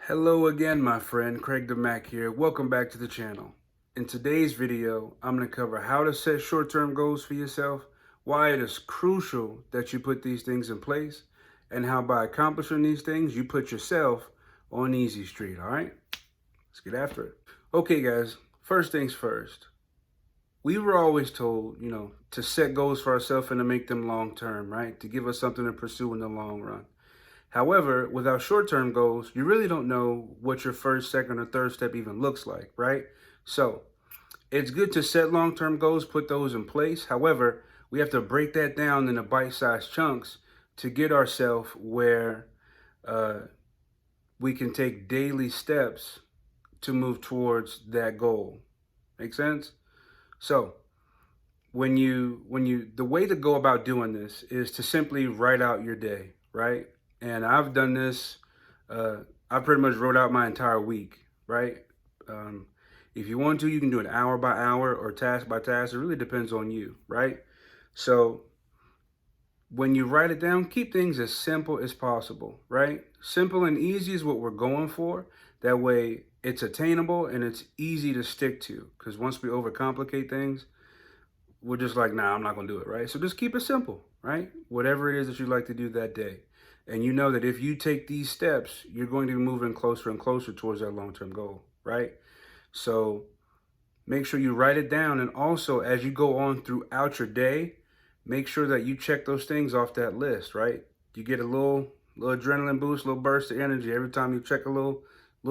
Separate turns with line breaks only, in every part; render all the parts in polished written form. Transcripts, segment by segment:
Hello again, my friend. Craig the Mac here. Welcome back to the channel. In today's video, I'm going to cover how to set short-term goals for yourself, why it is crucial that you put these things in place, and how by accomplishing these things, you put yourself on easy street, all right? Let's get after it. Okay, guys, first things first. We were always told, to set goals for ourselves and to make them long-term, right? To give us something to pursue in the long run. However, without short-term goals, you really don't know what your first, second, or third step even looks like, right? So it's good to set long-term goals, put those in place. However, we have to break that down into bite-sized chunks to get ourselves where we can take daily steps to move towards that goal. Make sense? So the way to go about doing this is to simply write out your day, right? And I've done this. I pretty much wrote out my entire week, right? If you want to, you can do it hour by hour or task by task. It really depends on you, right? So when you write it down, keep things as simple as possible, right? Simple and easy is what we're going for. That way it's attainable and it's easy to stick to. Because once we overcomplicate things, we're just like, nah, I'm not going to do it, right? So just keep it simple, right? Whatever it is that you like to do that day. And you know that if you take these steps, you're going to be moving closer and closer towards that long-term goal, right? So make sure you write it down. And also, as you go on throughout your day, make sure that you check those things off that list, right? You get a little adrenaline boost, little burst of energy every time you check a little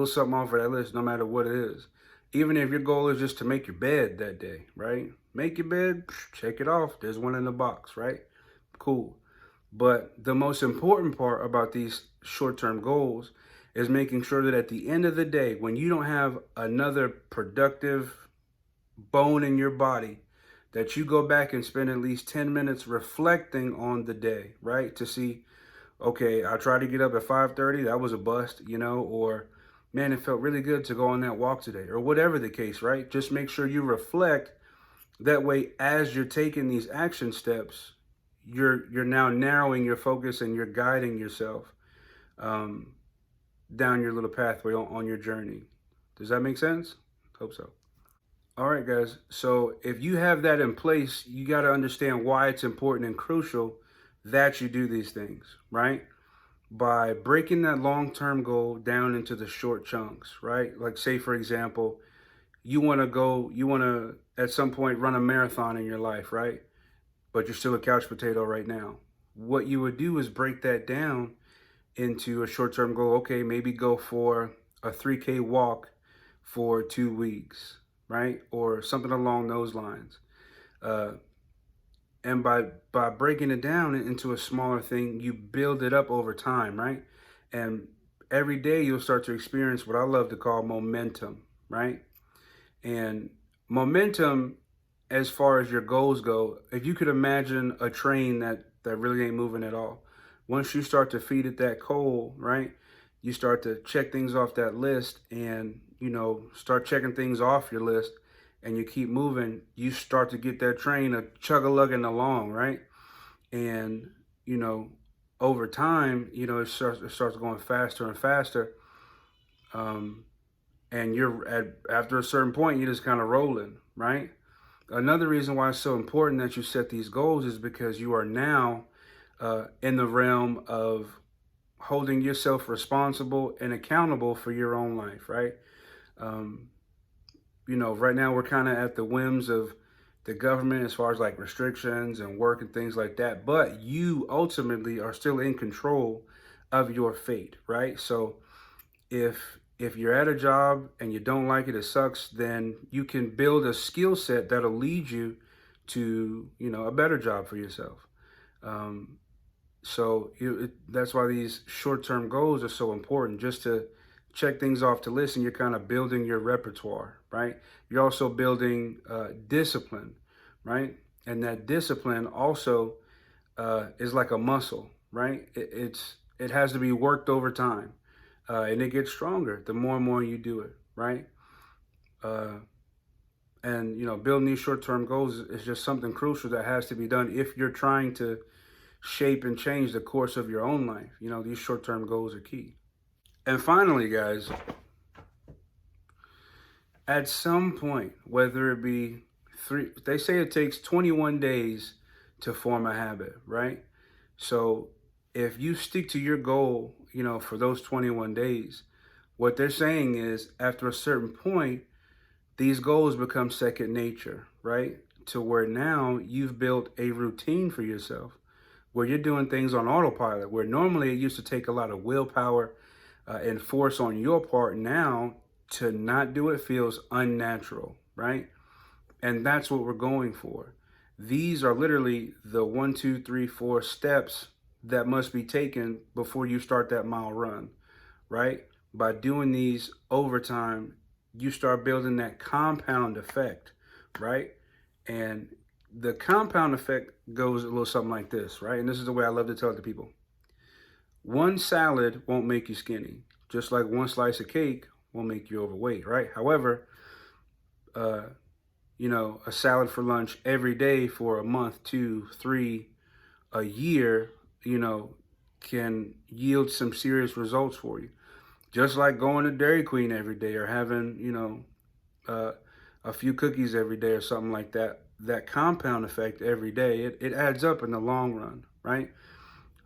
something off of that list, no matter what it is. Even if your goal is just to make your bed that day, right? Make your bed, check it off. There's one in the box, right? Cool. But the most important part about these short-term goals is making sure that at the end of the day, when you don't have another productive bone in your body, that you go back and spend at least 10 minutes reflecting on the day, right? To see, okay, I tried to get up at 5:30, that was a bust, or man, it felt really good to go on that walk today, or whatever the case, right? Just make sure you reflect. That way, as you're taking these action steps, you're now narrowing your focus and you're guiding yourself down your little pathway on your journey. Does that make sense? Hope so. All right, guys. So if you have that in place, you got to understand why it's important and crucial that you do these things, right? By breaking that long-term goal down into the short chunks, right? Like say, for example, you want to at some point run a marathon in your life, right? But you're still a couch potato right now. What you would do is break that down into a short-term goal. Okay, maybe go for a 3K walk for 2 weeks, right? Or something along those lines. And by breaking it down into a smaller thing, you build it up over time, right? And every day you'll start to experience what I love to call momentum, right? And momentum, as far as your goals go, if you could imagine a train that really ain't moving at all, once you start to feed it that coal, right, you start to check things off that list and, start checking things off your list and you keep moving, you start to get that train a chug-a-lugging along, right? And, over time, it starts going faster and faster. And after a certain point, you're just kind of rolling, right? Another reason why it's so important that you set these goals is because you are now in the realm of holding yourself responsible and accountable for your own life, right? Right now we're kind of at the whims of the government as far as like restrictions and work and things like that, but you ultimately are still in control of your fate, right? So if you're at a job and you don't like it, it sucks, then you can build a skill set that'll lead you to, a better job for yourself. That's why these short-term goals are so important, just to check things off the list, and you're kind of building your repertoire, right? You're also building discipline, right? And that discipline also is like a muscle, right? It has to be worked over time. And it gets stronger the more and more you do it, right? Building these short-term goals is just something crucial that has to be done if you're trying to shape and change the course of your own life. These short-term goals are key. And finally, guys, at some point, whether it be they say it takes 21 days to form a habit, right? So if you stick to your goal, for those 21 days, what they're saying is after a certain point, these goals become second nature, right? To where now you've built a routine for yourself where you're doing things on autopilot, where normally it used to take a lot of willpower and force on your part. Now to not do it feels unnatural, right? And that's what we're going for. These are literally the 1, 2, 3, 4 steps that must be taken before you start that mile run, right? By doing these over time, you start building that compound effect, right? And the compound effect goes a little something like this, right? And this is the way I love to tell it to people. One salad won't make you skinny, just like one slice of cake won't make you overweight, right? However, a salad for lunch every day for a month, 2, 3, a year, can yield some serious results for you. Just like going to Dairy Queen every day or having, a few cookies every day or something like that. That compound effect every day, it adds up in the long run, right?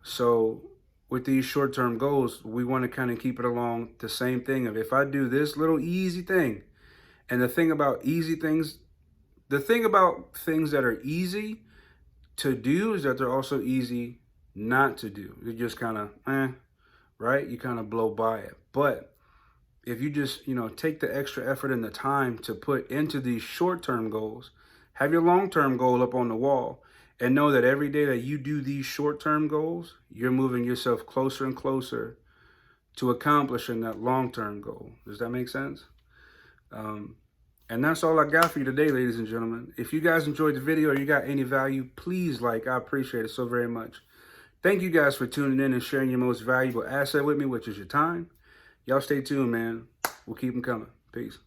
So with these short-term goals, we want to kind of keep it along the same thing of if I do this little easy thing, and the thing about things that are easy to do is that they're also easy not to do. They're just kind of, right? You kind of blow by it. But if you just, take the extra effort and the time to put into these short-term goals, have your long-term goal up on the wall, and know that every day that you do these short-term goals, you're moving yourself closer and closer to accomplishing that long-term goal. Does that make sense? And that's all I got for you today, ladies and gentlemen. If you guys enjoyed the video or you got any value, please I appreciate it so very much. Thank you guys for tuning in and sharing your most valuable asset with me, which is your time. Y'all stay tuned, man. We'll keep them coming. Peace.